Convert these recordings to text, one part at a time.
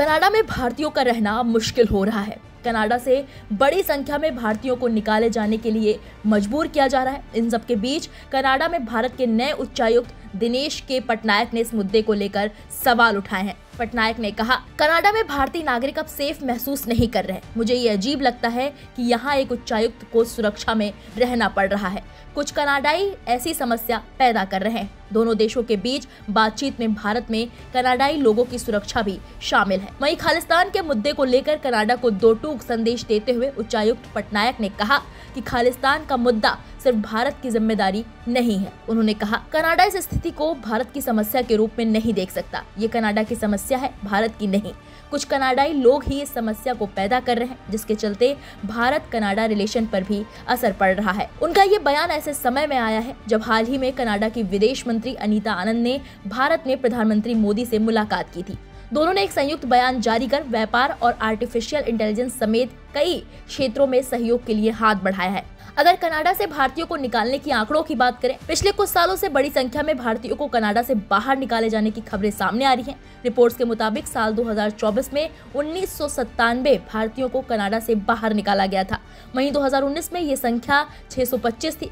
Canada में भारतीयों का रहना मुश्किल हो रहा है। कनाडा से बड़ी संख्या में भारतीयों को निकाले जाने के लिए मजबूर किया जा रहा है। इन सब के बीच कनाडा में भारत के नए उच्चायुक्त दिनेश के पटनायक ने इस मुद्दे को लेकर सवाल उठाए हैं। पटनायक ने कहा, कनाडा में भारतीय नागरिक अब सेफ महसूस नहीं कर रहे। मुझे ये अजीब लगता है कि यहाँ एक उच्चायुक्त को सुरक्षा में रहना पड़ रहा है। कुछ कनाडाई ऐसी समस्या पैदा कर रहे हैं। दोनों देशों के बीच बातचीत में भारत में कनाडाई लोगों की सुरक्षा भी शामिल है। वहीं खालिस्तान के मुद्दे को लेकर कनाडा को दो टूक संदेश देते हुए उच्चायुक्त पटनायक ने कहा कि खालिस्तान का मुद्दा सिर्फ भारत की जिम्मेदारी नहीं है। उन्होंने कहा, कनाडा इस स्थिति को भारत की समस्या के रूप में नहीं देख सकता। ये कनाडा की समस्या है, भारत की नहीं। कुछ कनाडाई लोग ही इस समस्या को पैदा कर रहे हैं, जिसके चलते भारत कनाडा रिलेशन पर भी असर पड़ रहा है। उनका ये बयान ऐसे समय में आया है जब हाल ही में कनाडा की विदेश मंत्री अनीता आनंद ने भारत में प्रधानमंत्री मोदी से मुलाकात की थी। दोनों ने एक संयुक्त बयान जारी कर व्यापार और आर्टिफिशियल इंटेलिजेंस समेत कई क्षेत्रों में सहयोग के लिए हाथ बढ़ाया है। अगर कनाडा से भारतीयों को निकालने की आंकड़ों की बात करें, पिछले कुछ सालों से बड़ी संख्या में भारतीयों को कनाडा से बाहर निकाले जाने की खबरें सामने आ रही हैं। रिपोर्ट्स के मुताबिक साल 2024 में 1997 भारतीयों को कनाडा से बाहर निकाला गया था। वहीं 2019 में ये संख्या 625 थी।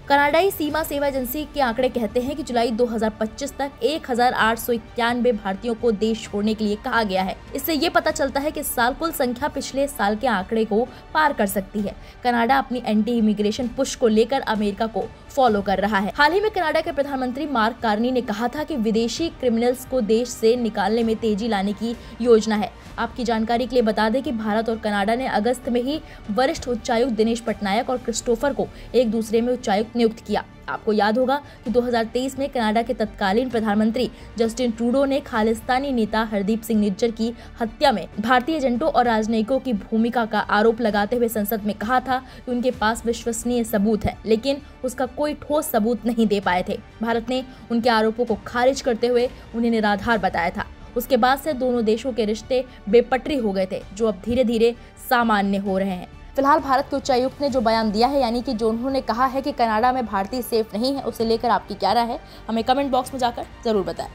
कनाडाई सीमा सेवा एजेंसी के आंकड़े कहते हैं कि जुलाई 2025 तक 1891 भारतीयों को देश छोड़ने के लिए कहा गया है। इससे ये पता चलता है कि इस साल कुल संख्या पिछले साल के आंकड़े को पार कर सकती है। कनाडा अपनी एंटी इमिग्रेशन पुश को लेकर अमेरिका को फॉलो कर रहा है। हाल ही में कनाडा के प्रधानमंत्री मार्क कार्नी ने कहा था कि विदेशी क्रिमिनल्स को देश से निकालने में तेजी लाने की योजना है। आपकी जानकारी के लिए बता दें कि भारत और कनाडा ने अगस्त में ही वरिष्ठ उच्चायुक्त दिनेश पटनायक और क्रिस्टोफर को एक दूसरे में उच्चायुक्त नियुक्त किया। आपको याद होगा कि 2023 में कनाडा के तत्कालीन प्रधानमंत्री जस्टिन ट्रूडो ने खालिस्तानी नेता हरदीप सिंह निज्जर की हत्या में भारतीय एजेंटों और राजनयिकों की भूमिका का आरोप लगाते हुए संसद में कहा था कि उनके पास विश्वसनीय सबूत है, लेकिन उसका कोई ठोस सबूत नहीं दे पाए थे। भारत ने उनके आरोपों को खारिज करते हुए उन्हें निराधार बताया था। उसके बाद से दोनों देशों के रिश्ते बेपटरी हो गए थे, जो अब धीरे धीरे सामान्य हो रहे हैं। फिलहाल भारत के उच्चायुक्त ने जो बयान दिया है, यानी कि जो उन्होंने कहा है कि कनाडा में भारतीय सेफ नहीं है, उसे लेकर आपकी क्या राय है, हमें कमेंट बॉक्स में जाकर जरूर बताएं।